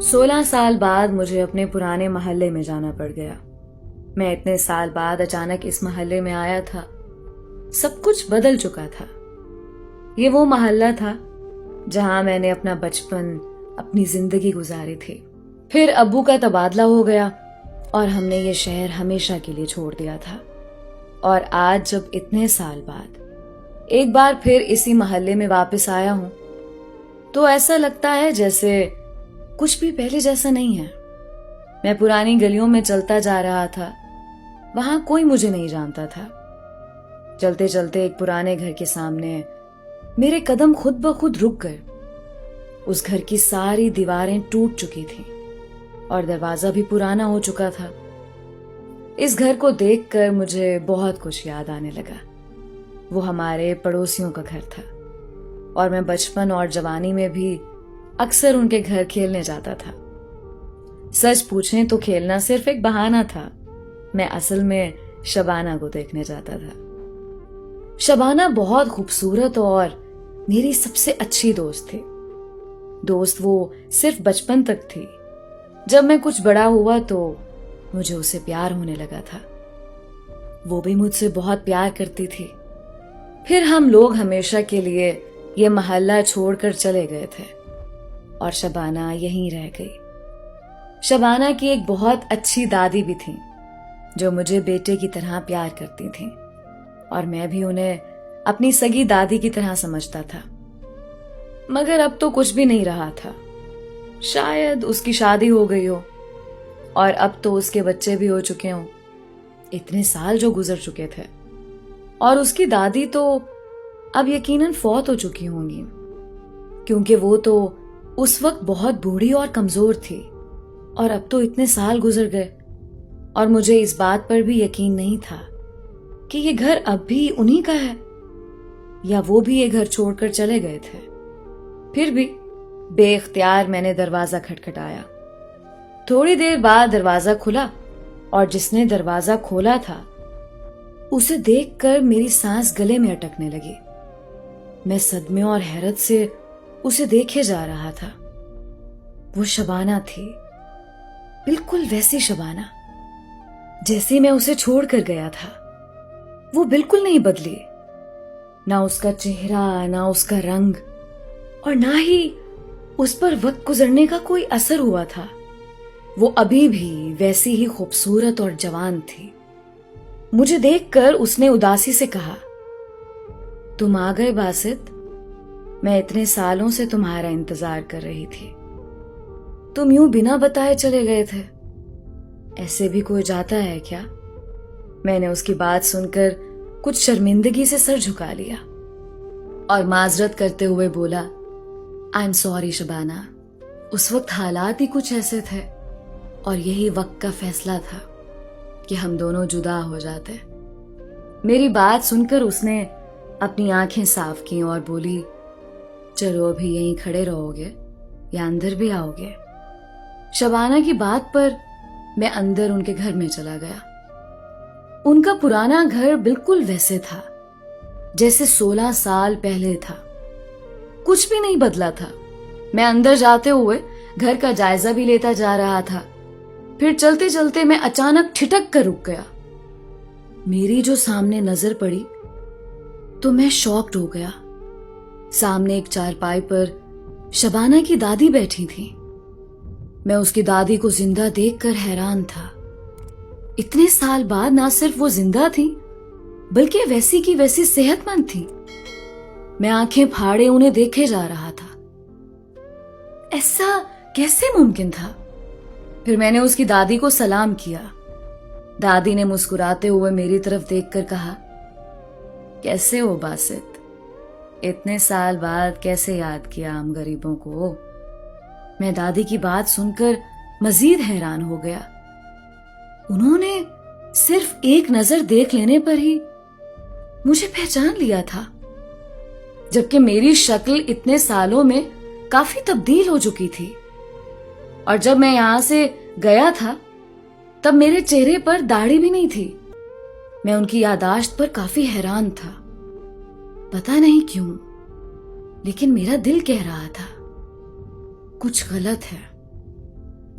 16 سال بعد مجھے اپنے پرانے محلے میں جانا پڑ گیا۔ میں اتنے سال بعد اچانک اس محلے میں آیا تھا۔ سب کچھ بدل چکا تھا۔ یہ وہ محلہ تھا جہاں میں نے اپنا بچپن، اپنی زندگی گزاری تھی۔ پھر ابو کا تبادلہ ہو گیا اور ہم نے یہ شہر ہمیشہ کے لیے چھوڑ دیا تھا۔ اور آج جب اتنے سال بعد ایک بار پھر اسی محلے میں واپس آیا ہوں تو ایسا لگتا ہے جیسے کچھ بھی پہلے جیسا نہیں ہے۔ میں پرانی گلیوں میں چلتا جا رہا تھا، وہاں کوئی مجھے نہیں جانتا تھا۔ چلتے چلتے ایک پرانے گھر کے سامنے میرے قدم خود بخود رک گئے۔ اس گھر کی ساری دیواریں ٹوٹ چکی تھیں اور دروازہ بھی پرانا ہو چکا تھا۔ اس گھر کو دیکھ کر مجھے بہت کچھ یاد آنے لگا۔ وہ ہمارے پڑوسیوں کا گھر تھا اور میں بچپن اور جوانی میں بھی اکثر ان کے گھر کھیلنے جاتا تھا۔ سچ پوچھیں تو کھیلنا صرف ایک بہانہ تھا۔ میں اصل میں شبانہ کو دیکھنے جاتا تھا۔ شبانہ بہت خوبصورت اور میری سب سے اچھی دوست تھی۔ دوست وہ صرف بچپن تک تھی۔ جب میں کچھ بڑا ہوا تو مجھے اسے پیار ہونے لگا تھا۔ وہ بھی مجھ سے بہت پیار کرتی تھی۔ پھر ہم لوگ ہمیشہ کے لیے یہ محلہ چھوڑ کر چلے گئے تھے اور شبانہ یہیں رہ گئی۔ شبانہ کی ایک بہت اچھی دادی بھی تھی جو مجھے بیٹے کی طرح پیار کرتی تھیں اور میں بھی انہیں اپنی سگی دادی کی طرح سمجھتا تھا۔ مگر اب تو کچھ بھی نہیں رہا تھا۔ شاید اس کی شادی ہو گئی ہو اور اب تو اس کے بچے بھی ہو چکے ہوں۔ اتنے سال جو گزر چکے تھے۔ اور اس کی دادی تو اب یقیناً فوت ہو چکی ہوں گی، کیونکہ وہ تو اس وقت بہت بوڑھی اور کمزور تھی اور اب تو اتنے سال گزر گئے اور مجھے اس بات پر بھی یقین نہیں تھا کہ یہ گھر اب بھی انہی کا ہے یا وہ بھی یہ گھر چھوڑ کر چلے گئے تھے۔ پھر بھی بے اختیار میں نے دروازہ کھٹکھٹایا۔ تھوڑی دیر بعد دروازہ کھلا اور جس نے دروازہ کھولا تھا اسے دیکھ کر میری سانس گلے میں اٹکنے لگی۔ میں صدمے اور حیرت سے اسے دیکھے جا رہا تھا۔ وہ شبانہ تھی، بالکل ویسی شبانہ جیسے میں اسے چھوڑ کر گیا تھا۔ وہ بالکل نہیں بدلی، نہ اس کا چہرہ، نہ اس کا رنگ، اور نہ ہی اس پر وقت گزرنے کا کوئی اثر ہوا تھا۔ وہ ابھی بھی ویسی ہی خوبصورت اور جوان تھی۔ مجھے دیکھ کر اس نے اداسی سے کہا، تم آ گئے باسط؟ میں اتنے سالوں سے تمہارا انتظار کر رہی تھی۔ تم یوں بنا بتائے چلے گئے تھے۔ ایسے بھی کوئی جاتا ہے کیا؟ میں نے اس کی بات سن کر کچھ شرمندگی سے سر جھکا لیا اور معذرت کرتے ہوئے بولا، آئی ایم سوری شبانہ، اس وقت حالات ہی کچھ ایسے تھے اور یہی وقت کا فیصلہ تھا کہ ہم دونوں جدا ہو جاتے۔ میری بات سن کر اس نے اپنی آنکھیں صاف کی اور بولی، چلو ابھی یہیں کھڑے رہو گے یا اندر بھی آؤ گے؟ شبانہ کی بات پر میں اندر ان کے گھر میں چلا گیا۔ ان کا پرانا گھر بالکل ویسے تھا جیسے 16 سال پہلے تھا۔ کچھ بھی نہیں بدلا تھا۔ میں اندر جاتے ہوئے گھر کا جائزہ بھی لیتا جا رہا تھا۔ پھر چلتے چلتے میں اچانک ٹھٹک کر رک گیا۔ میری جو سامنے نظر پڑی تو میں شاکڈ ہو گیا۔ سامنے ایک چارپائی پر شبانہ کی دادی بیٹھی تھی۔ میں اس کی دادی کو زندہ دیکھ کر حیران تھا۔ اتنے سال بعد نہ صرف وہ زندہ تھی بلکہ ویسی کی ویسی صحت مند تھی۔ میں آنکھیں پھاڑے انہیں دیکھے جا رہا تھا۔ ایسا کیسے ممکن تھا؟ پھر میں نے اس کی دادی کو سلام کیا۔ دادی نے مسکراتے ہوئے میری طرف دیکھ کر کہا، کیسے ہو باسط؟ اتنے سال بعد کیسے یاد کیا ہم غریبوں کو؟ میں دادی کی بات سن کر مزید حیران ہو گیا۔ انہوں نے صرف ایک نظر دیکھ لینے پر ہی مجھے پہچان لیا تھا، جبکہ میری شکل اتنے سالوں میں کافی تبدیل ہو چکی تھی۔ اور جب میں یہاں سے گیا تھا تب میرے چہرے پر داڑھی بھی نہیں تھی۔ میں ان کی یادداشت پر کافی حیران تھا۔ پتہ نہیں کیوں لیکن میرا دل کہہ رہا تھا کچھ غلط ہے۔